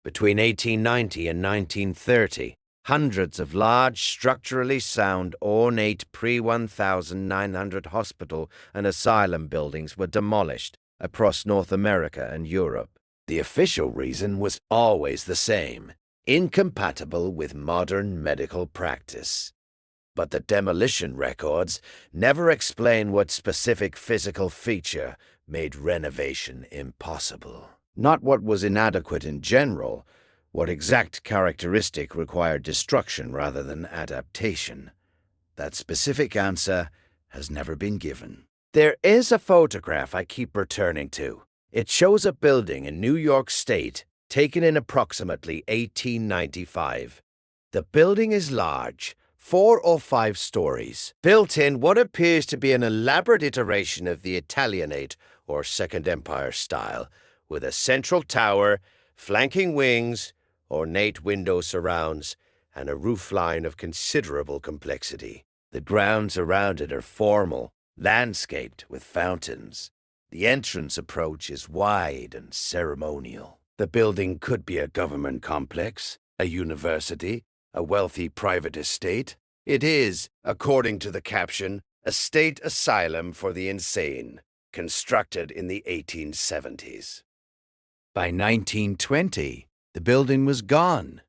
Between 1890 and 1930, hundreds of large, structurally sound, ornate pre-1900 hospital and asylum buildings were demolished across North America and Europe. The official reason was always the same: incompatible with modern medical practice. But the demolition records never explain what specific physical feature made renovation impossible. Not what was inadequate in general, what exact characteristic required destruction rather than adaptation. That specific answer has never been given. There is a photograph I keep returning to. It shows a building in New York State taken in approximately 1895. The building is large, 4 or 5 stories, built in what appears to be an elaborate iteration of the Italianate or Second Empire style, with a central tower, flanking wings, ornate window surrounds, and a roofline of considerable complexity. The grounds around it are formal, landscaped with fountains. The entrance approach is wide and ceremonial. The building could be a government complex, a university, a wealthy private estate. It is, according to the caption, a state asylum for the insane, constructed in the 1870s. By 1920, the building was gone.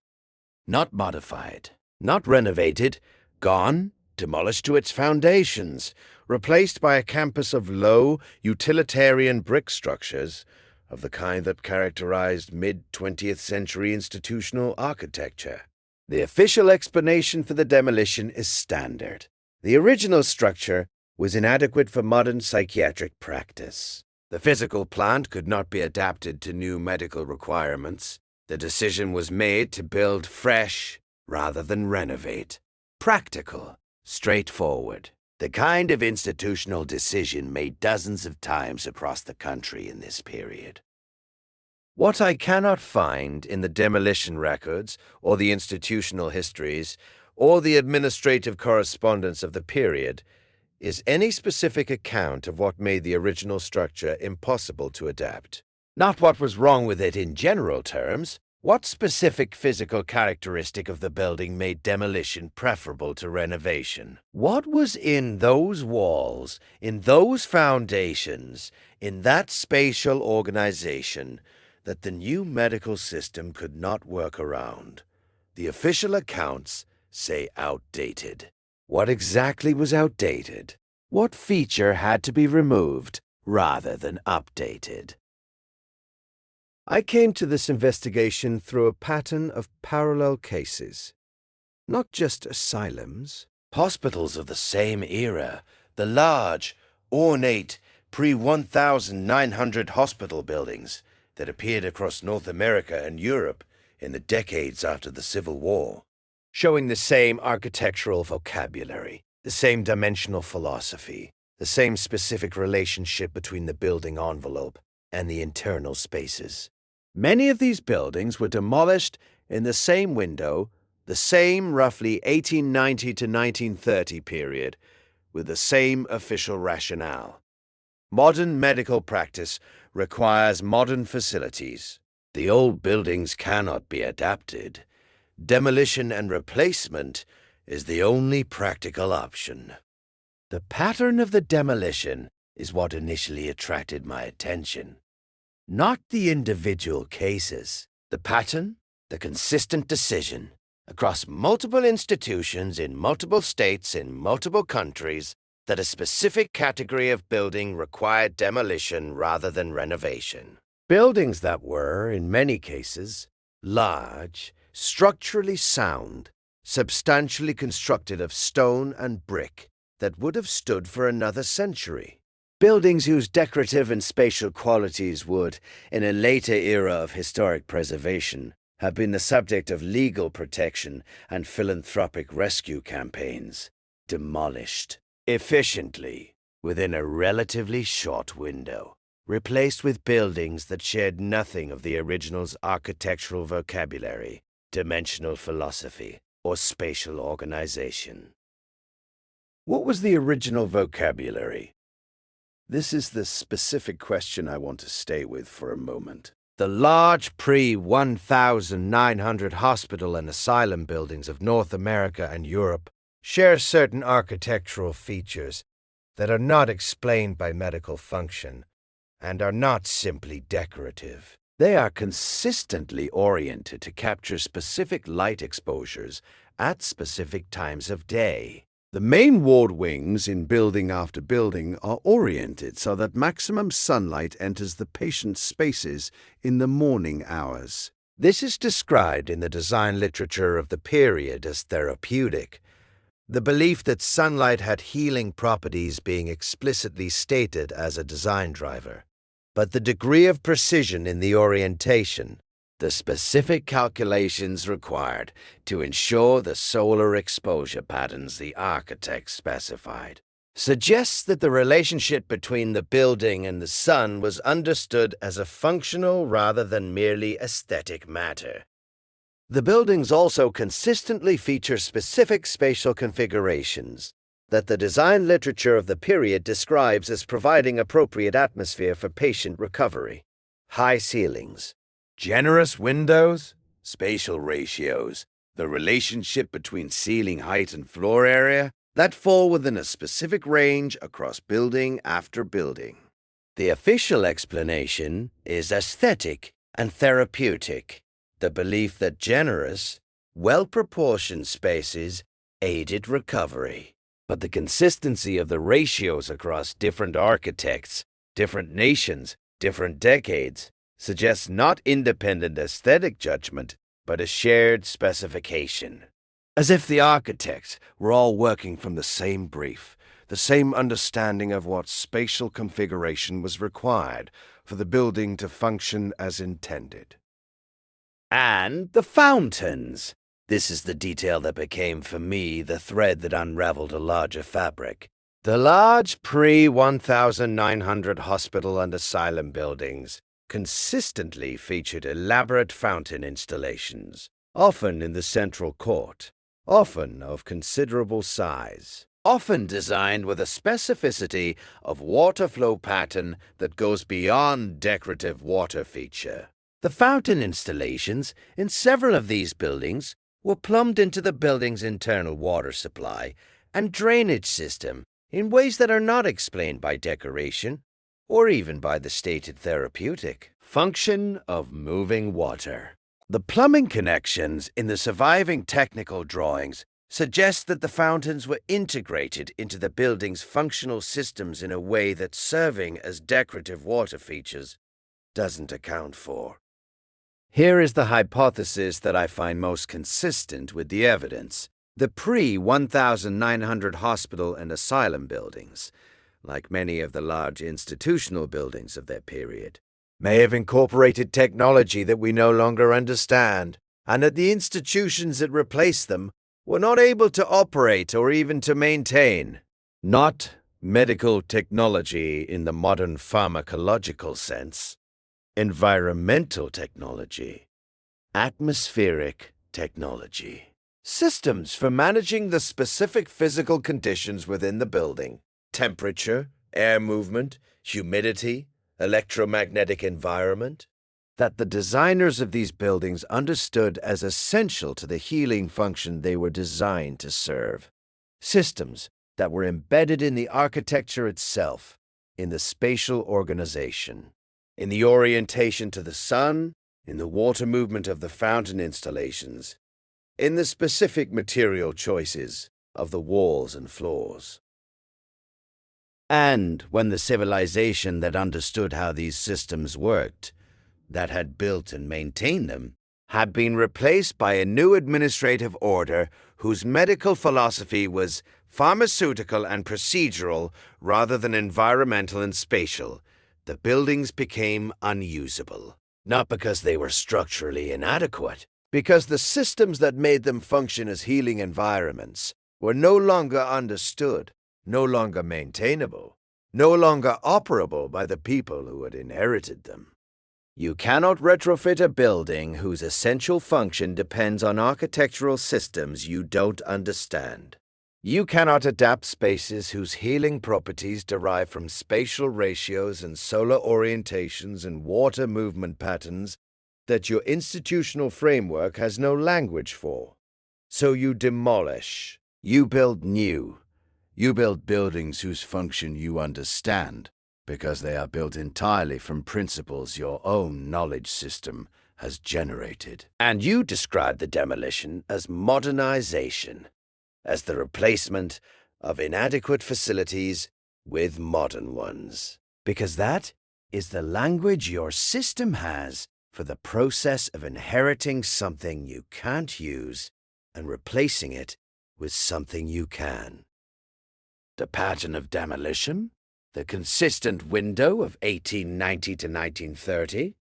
Not modified, not renovated, gone, demolished to its foundations, replaced by a campus of low, utilitarian brick structures of the kind that characterized mid-20th century institutional architecture. The official explanation for the demolition is standard. The original structure was inadequate for modern psychiatric practice. The physical plant could not be adapted to new medical requirements. The decision was made to build fresh rather than renovate. Practical, straightforward. The kind of institutional decision made dozens of times across the country in this period. What I cannot find in the demolition records, or the institutional histories, or the administrative correspondence of the period, is any specific account of what made the original structure impossible to adapt. Not what was wrong with it in general terms. What specific physical characteristic of the building made demolition preferable to renovation? What was in those walls, in those foundations, in that spatial organization, that the new medical system could not work around? The official accounts say outdated. What exactly was outdated? What feature had to be removed rather than updated? I came to this investigation through a pattern of parallel cases. Not just asylums. Hospitals of the same era, the large, ornate, pre-1900 hospital buildings that appeared across North America and Europe in the decades after the Civil War, showing the same architectural vocabulary, the same dimensional philosophy, the same specific relationship between the building envelope and the internal spaces. Many of these buildings were demolished in the same window, the same roughly 1890 to 1930 period, with the same official rationale. Modern medical practice requires modern facilities. The old buildings cannot be adapted. Demolition and replacement is the only practical option. The pattern of the demolition is what initially attracted my attention. Not the individual cases. The pattern, the consistent decision, across multiple institutions in multiple states in multiple countries, that a specific category of building required demolition rather than renovation. Buildings that were, in many cases, large, structurally sound, substantially constructed of stone and brick that would have stood for another century. Buildings whose decorative and spatial qualities would, in a later era of historic preservation, have been the subject of legal protection and philanthropic rescue campaigns. Demolished efficiently within a relatively short window, replaced with buildings that shared nothing of the original's architectural vocabulary, dimensional philosophy, or spatial organization. What was the original vocabulary? This is the specific question I want to stay with for a moment. The large pre-1900 hospital and asylum buildings of North America and Europe share certain architectural features that are not explained by medical function and are not simply decorative. They are consistently oriented to capture specific light exposures at specific times of day. The main ward wings in building after building are oriented so that maximum sunlight enters the patient's spaces in the morning hours. This is described in the design literature of the period as therapeutic, the belief that sunlight had healing properties being explicitly stated as a design driver. But the degree of precision in the orientation, the specific calculations required to ensure the solar exposure patterns the architect specified, suggests that the relationship between the building and the sun was understood as a functional rather than merely aesthetic matter. The buildings also consistently feature specific spatial configurations that the design literature of the period describes as providing appropriate atmosphere for patient recovery. High ceilings, generous windows, spatial ratios, the relationship between ceiling height and floor area that fall within a specific range across building after building. The official explanation is aesthetic and therapeutic, the belief that generous, well-proportioned spaces aided recovery. But the consistency of the ratios across different architects, different nations, different decades suggests not independent aesthetic judgment, but a shared specification. As if the architects were all working from the same brief, the same understanding of what spatial configuration was required for the building to function as intended. And the fountains. This is the detail that became for me the thread that unraveled a larger fabric. The large pre-1900 hospital and asylum buildings consistently featured elaborate fountain installations, often in the central court, often of considerable size, often designed with a specificity of water flow pattern that goes beyond decorative water feature. The fountain installations in several of these buildings were plumbed into the building's internal water supply and drainage system in ways that are not explained by decoration or even by the stated therapeutic function of moving water. The plumbing connections in the surviving technical drawings suggest that the fountains were integrated into the building's functional systems in a way that serving as decorative water features doesn't account for. Here is the hypothesis that I find most consistent with the evidence. The pre-1900 hospital and asylum buildings, like many of the large institutional buildings of their period, may have incorporated technology that we no longer understand, and that the institutions that replaced them were not able to operate or even to maintain. Not medical technology in the modern pharmacological sense. Environmental technology, atmospheric technology, systems for managing the specific physical conditions within the building, temperature, air movement, humidity, electromagnetic environment, that the designers of these buildings understood as essential to the healing function they were designed to serve. Systems that were embedded in the architecture itself, in the spatial organization, in the orientation to the sun, in the water movement of the fountain installations, in the specific material choices of the walls and floors. And when the civilization that understood how these systems worked, that had built and maintained them, had been replaced by a new administrative order whose medical philosophy was pharmaceutical and procedural rather than environmental and spatial, the buildings became unusable. Not because they were structurally inadequate, because the systems that made them function as healing environments were no longer understood, no longer maintainable, no longer operable by the people who had inherited them. You cannot retrofit a building whose essential function depends on architectural systems you don't understand. You cannot adapt spaces whose healing properties derive from spatial ratios and solar orientations and water movement patterns that your institutional framework has no language for. So you demolish. You build new. You build buildings whose function you understand, because they are built entirely from principles your own knowledge system has generated. And you describe the demolition as modernization, as the replacement of inadequate facilities with modern ones. Because that is the language your system has for the process of inheriting something you can't use and replacing it with something you can. The pattern of demolition, the consistent window of 1890 to 1930,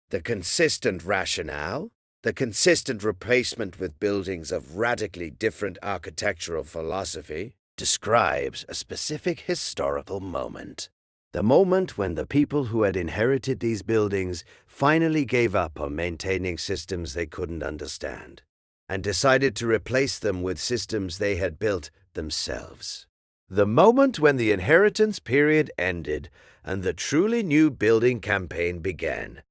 the consistent rationale, the consistent replacement with buildings of radically different architectural philosophy, describes a specific historical moment. The moment when the people who had inherited these buildings finally gave up on maintaining systems they couldn't understand and decided to replace them with systems they had built themselves. The moment when the inheritance period ended and the truly new building campaign began.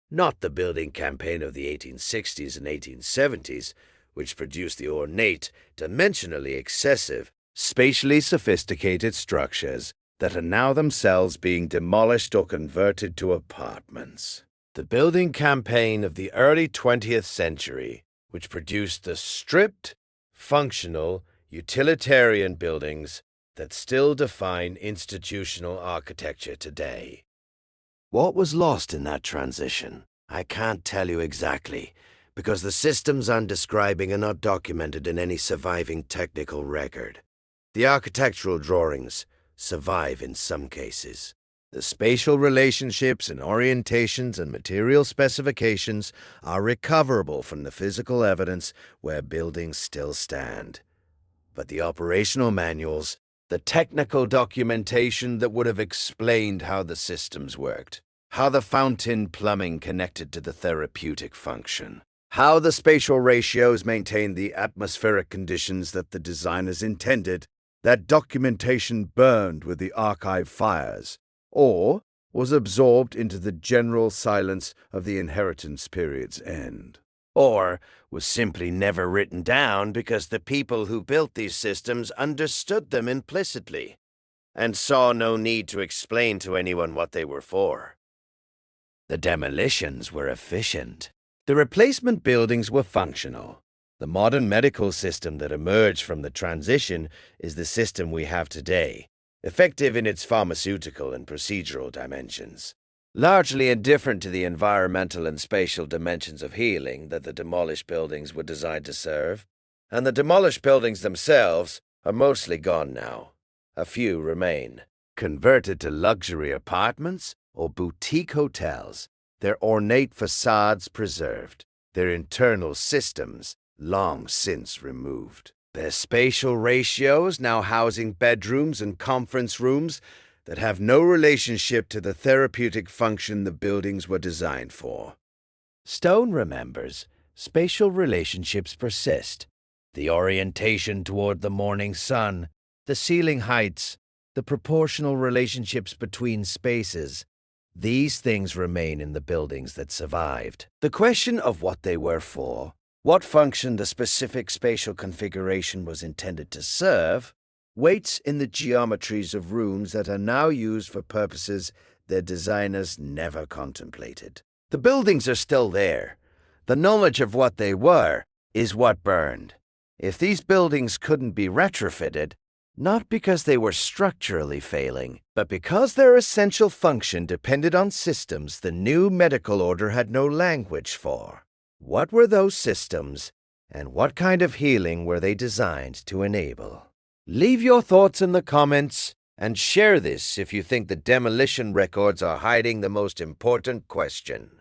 Not the building campaign of the 1860s and 1870s, which produced the ornate, dimensionally excessive, spatially sophisticated structures that are now themselves being demolished or converted to apartments. The building campaign of the early 20th century, which produced the stripped, functional, utilitarian buildings that still define institutional architecture today. What was lost in that transition? I can't tell you exactly, because the systems I'm describing are not documented in any surviving technical record. The architectural drawings survive in some cases. The spatial relationships and orientations and material specifications are recoverable from the physical evidence where buildings still stand. But the operational manuals, the technical documentation that would have explained how the systems worked, how the fountain plumbing connected to the therapeutic function, how the spatial ratios maintained the atmospheric conditions that the designers intended, that documentation burned with the archive fires, or was absorbed into the general silence of the inheritance period's end. Or was simply never written down because the people who built these systems understood them implicitly and saw no need to explain to anyone what they were for. The demolitions were efficient. The replacement buildings were functional. The modern medical system that emerged from the transition is the system we have today, effective in its pharmaceutical and procedural dimensions, largely indifferent to the environmental and spatial dimensions of healing that the demolished buildings were designed to serve. And the demolished buildings themselves are mostly gone now. A few remain, converted to luxury apartments or boutique hotels, their ornate facades preserved, their internal systems long since removed, their spatial ratios now housing bedrooms and conference rooms that have no relationship to the therapeutic function the buildings were designed for. Stone remembers, spatial relationships persist. The orientation toward the morning sun, the ceiling heights, the proportional relationships between spaces, these things remain in the buildings that survived. The question of what they were for, what function the specific spatial configuration was intended to serve, waits in the geometries of rooms that are now used for purposes their designers never contemplated. The buildings are still there. The knowledge of what they were is what burned. If these buildings couldn't be retrofitted, not because they were structurally failing, but because their essential function depended on systems the new medical order had no language for. What were those systems, and what kind of healing were they designed to enable? Leave your thoughts in the comments, and share this if you think the demolition records are hiding the most important question.